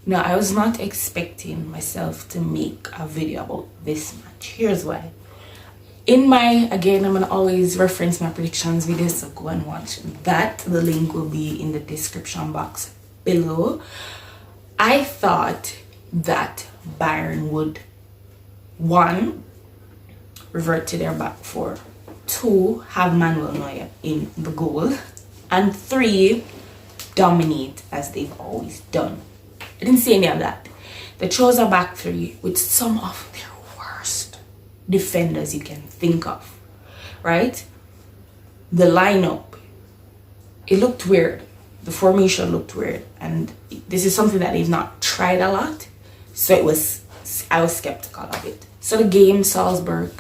No, I was not expecting myself to make a video about this match. Here's why. Again, I'm gonna always reference my predictions videos, so go and watch that. The link will be in the description box below. I thought that Bayern would, one, revert to their back four, two, have Manuel Neuer in the goal, and three, dominate as they've always done. I didn't see any of that. They chose a back three with some of their worst defenders you can think of, right? The lineup, it looked weird. The formation looked weird, and this is something that they've not tried a lot, so I was skeptical of it. So the game, Salzburg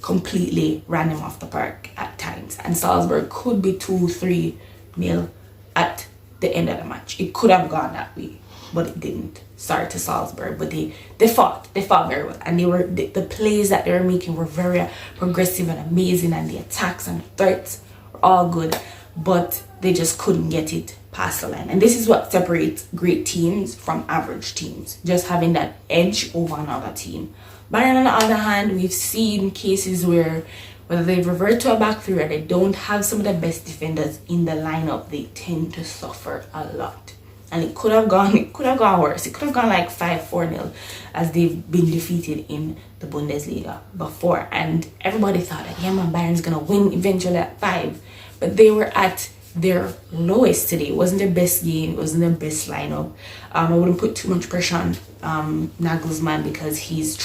completely ran him off the park at times, and Salzburg could be 2-3-0 at the end of the match. It could have gone that way, but it didn't. Sorry to Salzburg, but they fought very well, and the plays that they were making were very progressive and amazing, and the attacks and the threats were all good, but they just couldn't get it past the line. And this is what separates great teams from average teams, just having that edge over another team. Bayern, on the other hand, we've seen cases where whether they revert to a back three or they don't have some of the best defenders in the lineup, they tend to suffer a lot. And it could have gone worse. It could have gone like 5-4-0, as they've been defeated in the Bundesliga before. And everybody thought that, yeah man, Bayern's gonna win eventually at 5. But they were at their lowest today. It wasn't their best game, it wasn't their best lineup. I wouldn't put too much pressure on Nagelsmann, because he's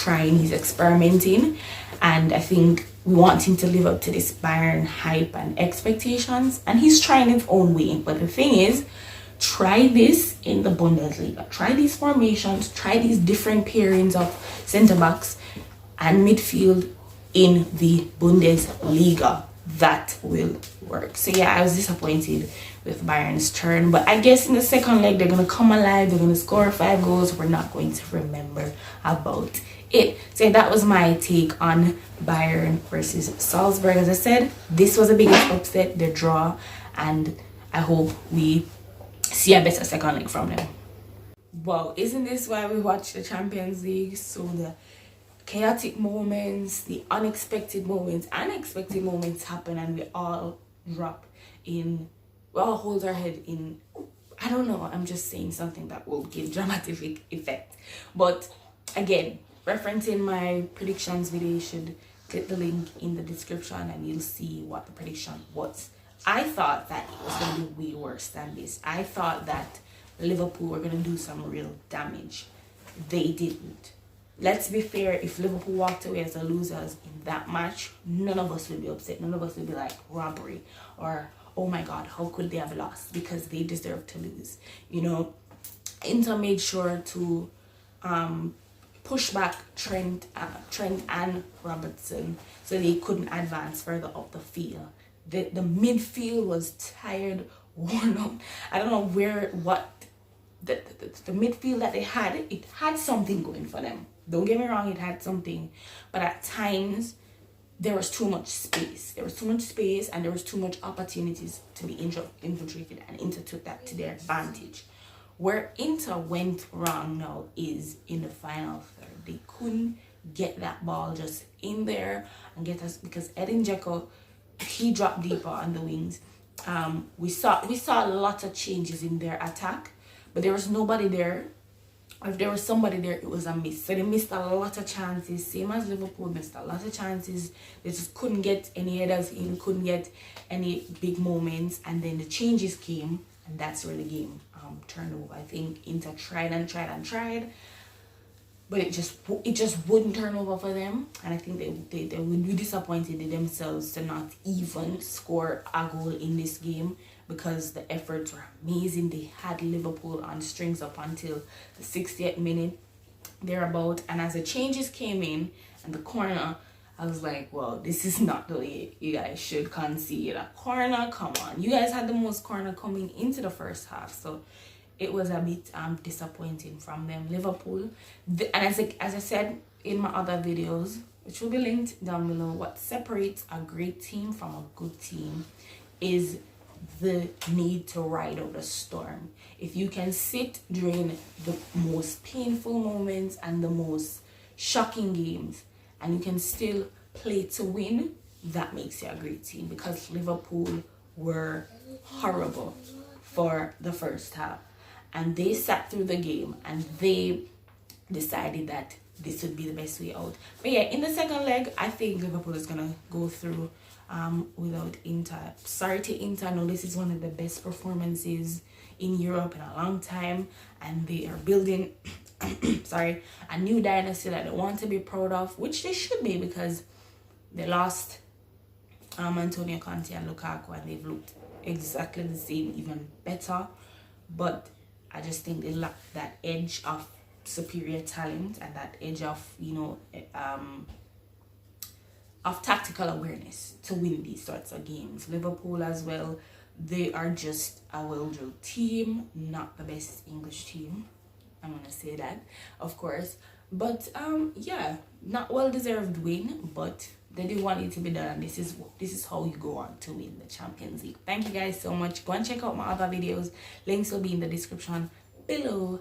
experimenting, and I think we want him to live up to this Bayern hype and expectations, and he's trying his own way. But the thing is, try this in the Bundesliga, try these formations, try these different pairings of center backs and midfield in the Bundesliga. That will work. So yeah, I was disappointed with Bayern's turn, but I guess in the second leg they're gonna come alive, they're gonna score 5 goals. We're not going to remember about it. So that was my take on Bayern versus Salzburg. As I said, this was the biggest upset, the draw, and I hope we see a better second leg from them. Wow, isn't this why we watch the Champions League? So the chaotic moments, the unexpected moments happen, and we all hold our head in, I don't know, I'm just saying something that will give dramatic effect. But again, referencing my predictions video, you should click the link in the description and you'll see what the prediction was. I thought that it was going to be way worse than this. I thought that Liverpool were going to do some real damage. They didn't. Let's be fair, if Liverpool walked away as the losers in that match, none of us would be upset. None of us would be like, robbery, or oh my god, how could they have lost, because they deserve to lose. You know, Inter made sure to push back Trent and Robertson so they couldn't advance further up the field. The midfield was tired, worn out. I don't know the midfield that they had, it had something going for them. Don't get me wrong, it had something, but at times there was too much space. There was too much space, and there was too much opportunities to be infiltrated, and Inter took that to their advantage. Where Inter went wrong now is in the final third. They couldn't get that ball just in there and get us, because Edin Dzeko, he dropped deeper on the wings. We saw a lot of changes in their attack, but there was nobody there. If there was somebody there, it was a miss. So they missed a lot of chances, same as Liverpool missed a lot of chances. They just couldn't get any headers in, couldn't get any big moments, and then the changes came, and that's where the game turned over. I think Inter tried, but it just wouldn't turn over for them, and I think they would be disappointed in themselves to not even score a goal in this game, because the efforts were amazing. They had Liverpool on strings up until the 68th minute thereabout, and as the changes came in and the corner, I was like, well, this is not the way you guys should concede a corner. Come on, you guys had the most corner coming into the first half, so it was a bit disappointing from them. Liverpool, and as I said in my other videos, which will be linked down below, what separates a great team from a good team is the need to ride out the storm. If you can sit during the most painful moments and the most shocking games and you can still play to win, that makes you a great team, because Liverpool were horrible for the first half and they sat through the game and they decided that this would be the best way out. But yeah, in the second leg, I think Liverpool is gonna go through without Inter. Sorry to Inter, I know this is one of the best performances in Europe in a long time, and they are building sorry, a new dynasty that they want to be proud of, which they should be, because they lost Antonio Conte and Lukaku and they've looked exactly the same, even better. But I just think they lack that edge of superior talent and that edge of, you know, of tactical awareness to win these sorts of games. Liverpool as well, they are just a well-drilled team, not the best English team, I'm gonna say that, of course, but yeah, not well-deserved win, but they do want it to be done, and this is how you go on to win the Champions League. Thank you guys so much. Go and check out my other videos, links will be in the description below.